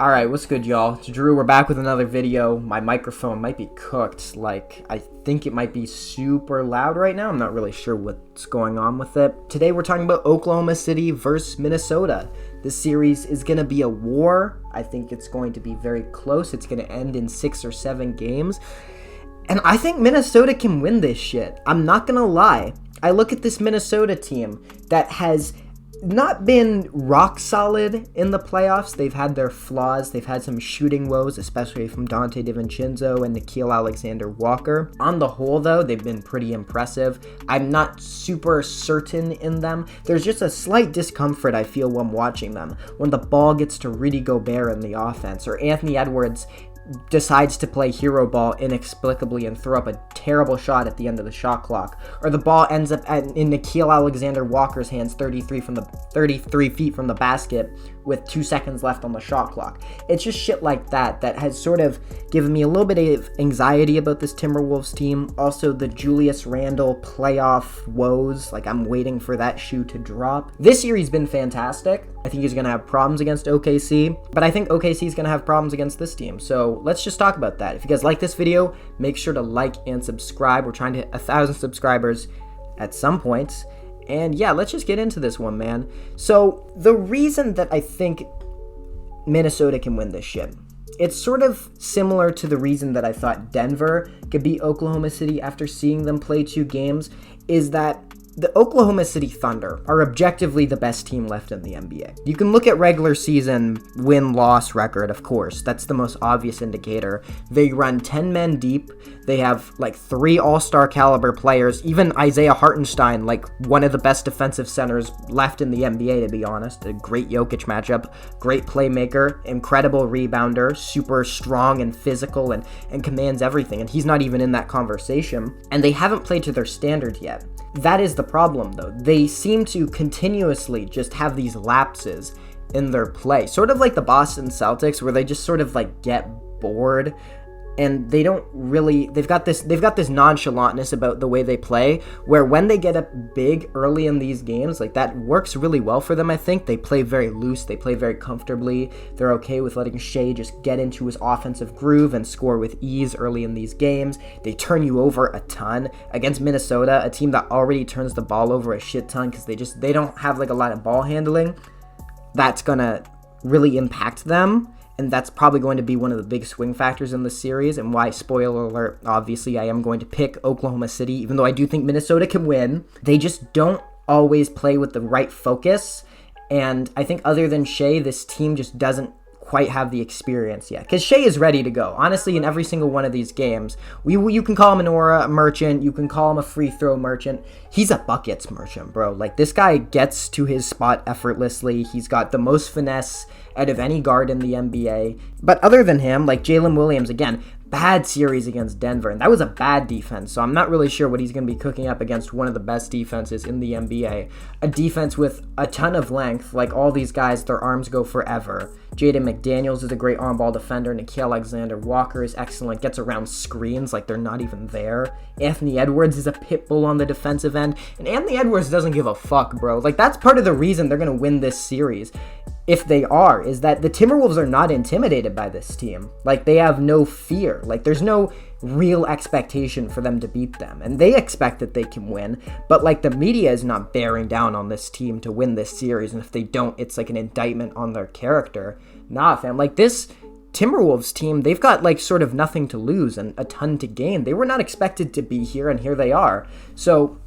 Alright, what's good, y'all? It's Drew. We're back with another video. My microphone might be cooked. I think it might be super loud right now. I'm not really sure what's going on with it. Today we're talking about Oklahoma City versus Minnesota. This series is going to be a war. I think it's going to be very close. It's going to end in 6 or 7 games. And I think Minnesota can win this shit. I'm not going to lie. I look at this Minnesota team that has not been rock solid in the playoffs. They've had their flaws. They've had some shooting woes, especially from Dante DiVincenzo and Nickeil Alexander-Walker. On the whole, though, they've been pretty impressive. I'm not super certain in them. There's just a slight discomfort I feel when watching them, when the ball gets to Rudy Gobert in the offense, or Anthony Edwards decides to play hero ball inexplicably and throw up a terrible shot at the end of the shot clock, or the ball ends up in Nickeil Alexander-Walker's hands 33 feet from the basket with 2 seconds left on the shot clock. It's just shit like that has sort of given me a little bit of anxiety about this Timberwolves team. Also, the Julius Randle playoff woes, I'm waiting for that shoe to drop. This year he's been fantastic. I think he's going to have problems against OKC, but I think OKC is going to have problems against this team. So let's just talk about that. If you guys like this video, make sure to like and subscribe. We're trying to hit 1,000 subscribers at some point. And yeah, let's just get into this one, man. So the reason that I think Minnesota can win this shit, it's sort of similar to the reason that I thought Denver could beat Oklahoma City after seeing them play 2 games, is that the Oklahoma City Thunder are objectively the best team left in the NBA. You can look at regular season win-loss record, of course. That's the most obvious indicator. They run 10 men deep. They have 3 all-star caliber players. Even Isaiah Hartenstein, one of the best defensive centers left in the NBA, to be honest. A great Jokic matchup. Great playmaker. Incredible rebounder. Super strong and physical and commands everything. And he's not even in that conversation. And they haven't played to their standard yet. That is the problem, though. They seem to continuously just have these lapses in their play. Sort of like the Boston Celtics, where they just sort of get bored. And they don't really, they've got this nonchalantness about the way they play, where when they get up big early in these games, that works really well for them, I think. They play very loose, they play very comfortably, they're okay with letting Shea just get into his offensive groove and score with ease early in these games. They turn you over a ton. Against Minnesota, a team that already turns the ball over a shit ton because they don't have a lot of ball handling, that's gonna really impact them. And that's probably going to be one of the big swing factors in the series, and why, spoiler alert, obviously I am going to pick Oklahoma City, even though I do think Minnesota can win. They just don't always play with the right focus, and I think other than Shea, this team just doesn't quite have the experience yet. Because Shea is ready to go. Honestly, in every single one of these games, you can call him an aura merchant, you can call him a free throw merchant. He's a buckets merchant, bro. This guy gets to his spot effortlessly. He's got the most finesse out of any guard in the NBA. But other than him, Jalen Williams, again, bad series against Denver, and that was a bad defense, so I'm not really sure what he's going to be cooking up against one of the best defenses in the NBA. A defense with a ton of length, all these guys, their arms go forever. Jaden McDaniels is a great on-ball defender. Nickeil Alexander-Walker is excellent, gets around screens they're not even there. Anthony Edwards is a pit bull on the defensive end, and Anthony Edwards doesn't give a fuck, bro. That's part of the reason they're going to win this series. If they are, is that the Timberwolves are not intimidated by this team. They have no fear. There's no real expectation for them to beat them. And they expect that they can win. But, the media is not bearing down on this team to win this series. And if they don't, it's an indictment on their character. Nah, fam. This Timberwolves team, they've got, sort of nothing to lose and a ton to gain. They were not expected to be here, and here they are. So,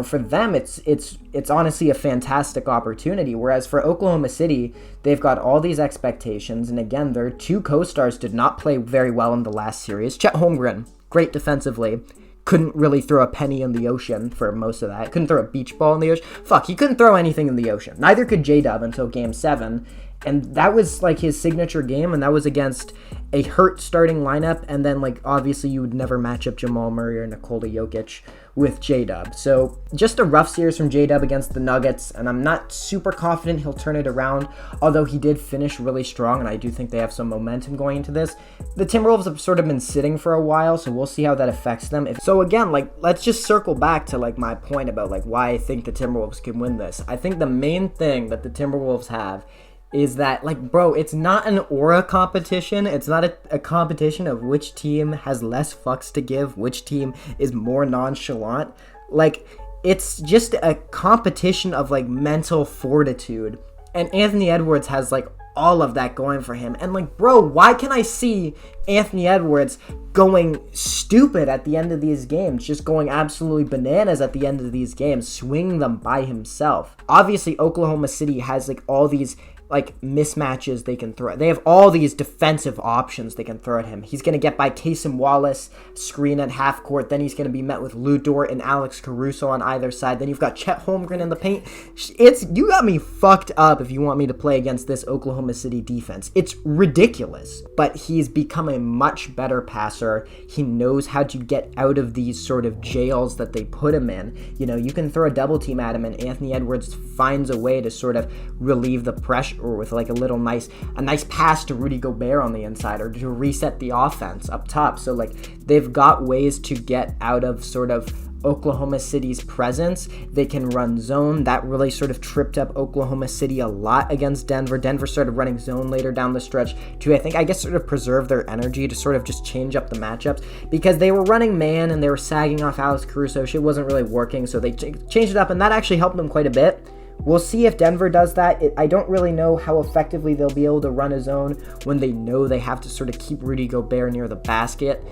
for them, it's honestly a fantastic opportunity. Whereas for Oklahoma City, they've got all these expectations. And again, their 2 co-stars did not play very well in the last series. Chet Holmgren, great defensively. Couldn't really throw a penny in the ocean for most of that. Couldn't throw a beach ball in the ocean. Fuck, he couldn't throw anything in the ocean. Neither could J-Dub until Game 7. And that was his signature game, and that was against a hurt starting lineup. And then obviously you would never match up Jamal Murray or Nikola Jokic with J-Dub. So just a rough series from J-Dub against the Nuggets, and I'm not super confident he'll turn it around, although he did finish really strong, and I do think they have some momentum going into this. The Timberwolves have sort of been sitting for a while, so we'll see how that affects them. So again, let's just circle back to my point about why I think the Timberwolves can win this. I think the main thing that the Timberwolves have is that, like, bro, it's not an aura competition. It's not a competition of which team has less fucks to give, which team is more nonchalant. Like, it's just a competition of, like, mental fortitude. And Anthony Edwards has, like, all of that going for him. And, like, bro, why can I see Anthony Edwards going stupid at the end of these games, just going absolutely bananas at the end of these games, swinging them by himself? Obviously, Oklahoma City has, like, all these, like, mismatches they can throw. They have all these defensive options they can throw at him. He's going to get by Casey Wallace, screen at half court. Then he's going to be met with Lou Dort and Alex Caruso on either side. Then you've got Chet Holmgren in the paint. You got me fucked up if you want me to play against this Oklahoma City defense. It's ridiculous. But he's become a much better passer. He knows how to get out of these sort of jails that they put him in. You know, you can throw a double team at him, and Anthony Edwards finds a way to sort of relieve the pressure, or with like a nice pass to Rudy Gobert on the inside, or to reset the offense up top. So like they've got ways to get out of sort of Oklahoma City's presence. They can run zone. That really sort of tripped up Oklahoma City a lot against Denver. Denver started running zone later down the stretch to, I guess, sort of preserve their energy, to sort of just change up the matchups, because they were running man and they were sagging off Alex Caruso. Shit wasn't really working, so they changed it up, and that actually helped them quite a bit. We'll see if Denver does that. I don't really know how effectively they'll be able to run a zone when they know they have to sort of keep Rudy Gobert near the basket,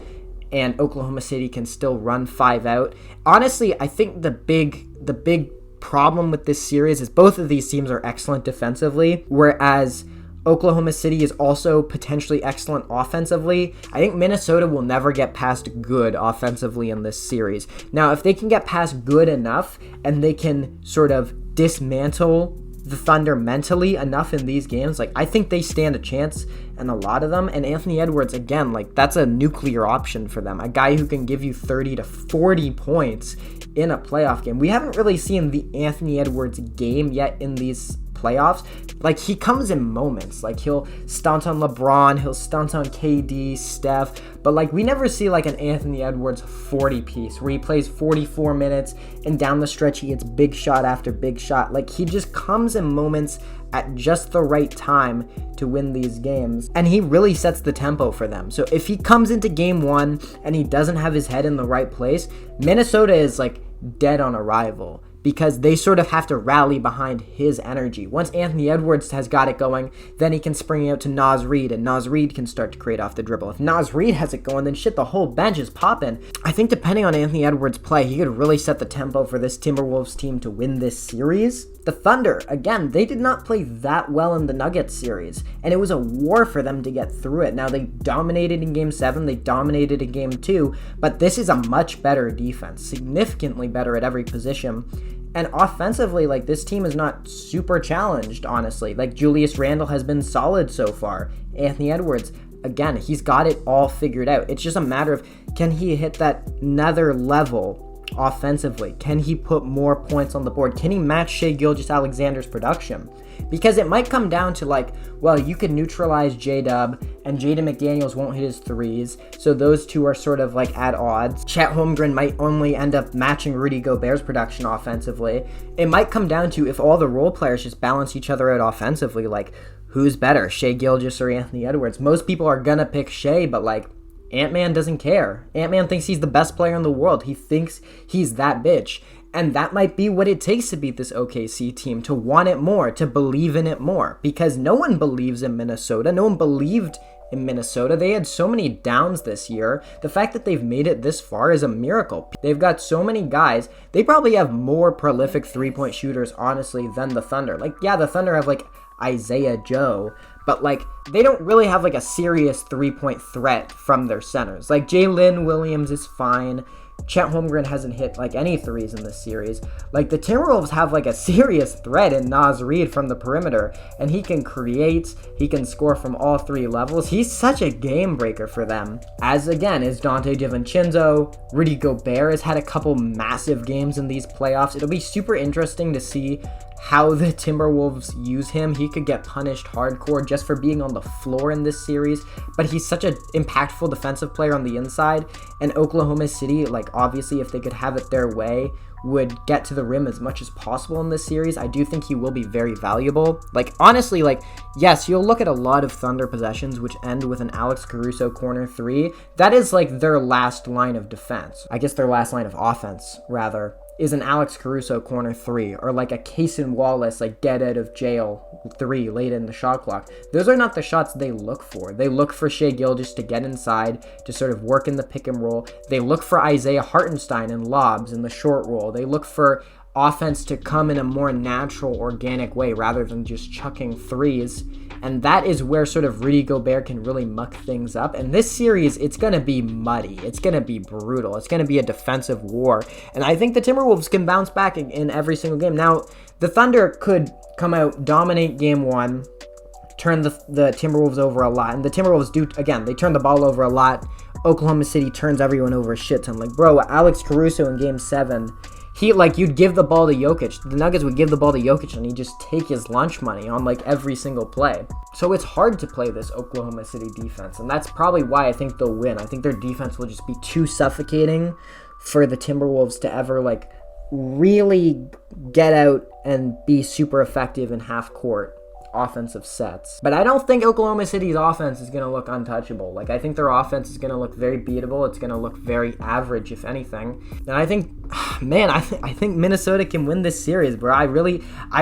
and Oklahoma City can still run 5 out. Honestly, I think the big problem with this series is both of these teams are excellent defensively, whereas Oklahoma City is also potentially excellent offensively. I think Minnesota will never get past good offensively in this series. Now, if they can get past good enough and they can sort of dismantle the Thunder mentally enough in these games, like, I think they stand a chance in a lot of them. And Anthony Edwards, again, like, that's a nuclear option for them. A guy who can give you 30 to 40 points in a playoff game. We haven't really seen the Anthony Edwards game yet in these playoffs. Like, he comes in moments. Like, he'll stunt on LeBron, he'll stunt on KD, Steph, but like, we never see like an Anthony Edwards 40 piece where he plays 44 minutes and down the stretch he hits big shot after big shot. Like, he just comes in moments at just the right time to win these games, and he really sets the tempo for them. So if he comes into game 1 and he doesn't have his head in the right place, Minnesota is like dead on arrival, because they sort of have to rally behind his energy. Once Anthony Edwards has got it going, then he can spring out to Naz Reid, and Naz Reid can start to create off the dribble. If Naz Reid has it going, then shit, the whole bench is popping. I think depending on Anthony Edwards' play, he could really set the tempo for this Timberwolves team to win this series. The Thunder, again, they did not play that well in the Nuggets series, and it was a war for them to get through it. Now, they dominated in Game 7, they dominated in Game 2, but this is a much better defense, significantly better at every position. And offensively, like, this team is not super challenged, honestly. Like, Julius Randle has been solid so far. Anthony Edwards, again, he's got it all figured out. It's just a matter of, can he hit that another level offensively? Can he put more points on the board? Can he match Shai Gilgeous-Alexander's production? Because it might come down to, like, well, you could neutralize J-Dub, and Jaden McDaniels won't hit his threes, so those two are sort of, like, at odds. Chet Holmgren might only end up matching Rudy Gobert's production offensively. It might come down to, if all the role players just balance each other out offensively, like, who's better, Shai Gilgeous or Anthony Edwards? Most people are gonna pick Shai, but, like, Ant-Man doesn't care. Ant-Man thinks he's the best player in the world. He thinks he's that bitch. And that might be what it takes to beat this OKC team, to want it more, to believe in it more. Because no one believes in Minnesota. No one believed in Minnesota. They had so many downs this year. The fact that they've made it this far is a miracle. They've got so many guys. They probably have more prolific three-point shooters, honestly, than the Thunder. Like, yeah, the Thunder have, like, Isaiah Joe, but, like, they don't really have, like, a serious three-point threat from their centers. Like, Jalen Williams is fine. Chet Holmgren hasn't hit, like, any threes in this series. Like, the Timberwolves have, like, a serious threat in Naz Reid from the perimeter, and he can create, he can score from all three levels. He's such a game breaker for them. As, again, is Dante DiVincenzo. Rudy Gobert has had a couple massive games in these playoffs. It'll be super interesting to see how the Timberwolves use him. He could get punished hardcore just for being on the floor in this series, but he's such an impactful defensive player on the inside, and Oklahoma City, like, obviously if they could have it their way, would get to the rim as much as possible in this series. I do think he will be very valuable. Like, honestly, like, yes, you'll look at a lot of Thunder possessions which end with an Alex Caruso corner three. That is like their last line of defense. I guess their last line of offense, rather, is an Alex Caruso corner three, or like a Cason Wallace, like, get out of jail three late in the shot clock. Those are not the shots they look for. They look for Shai Gilgeous to get inside, to sort of work in the pick and roll. They look for Isaiah Hartenstein in lobs in the short roll. They look for offense to come in a more natural, organic way rather than just chucking threes. And that is where sort of Rudy Gobert can really muck things up. And this series, it's going to be muddy. It's going to be brutal. It's going to be a defensive war. And I think the Timberwolves can bounce back in every single game. Now, the Thunder could come out, dominate game one, turn the Timberwolves over a lot. And the Timberwolves do, again, they turn the ball over a lot. Oklahoma City turns everyone over a shit ton. Like, bro, Alex Caruso in game 7, you'd give the ball to Jokic. The Nuggets would give the ball to Jokic and he'd just take his lunch money on, like, every single play. So it's hard to play this Oklahoma City defense, and that's probably why I think they'll win. I think their defense will just be too suffocating for the Timberwolves to ever, like, really get out and be super effective in half-court offensive sets. But I don't think Oklahoma City's offense is going to look untouchable. Like, I think their offense is going to look very beatable. It's going to look very average, if anything. And I think, man, I think Minnesota can win this series, bro. I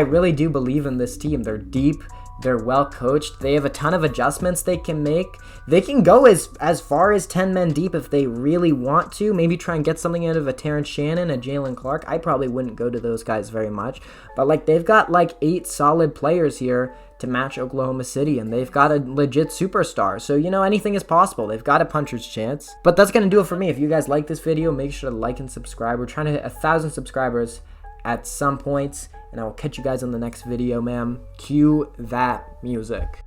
really do believe in this team. They're deep. They're well coached. They have a ton of adjustments they can make. They can go as far as 10 men deep if they really want to. Maybe try and get something out of a Terrence Shannon, a Jalen Clark. I probably wouldn't go to those guys very much. But, like, they've got, like, 8 solid players here to match Oklahoma City, and they've got a legit superstar. So, you know, anything is possible. They've got a puncher's chance. But that's going to do it for me. If you guys like this video, make sure to like and subscribe. We're trying to hit 1,000 subscribers at some point, and I will catch you guys on the next video, ma'am. Cue that music.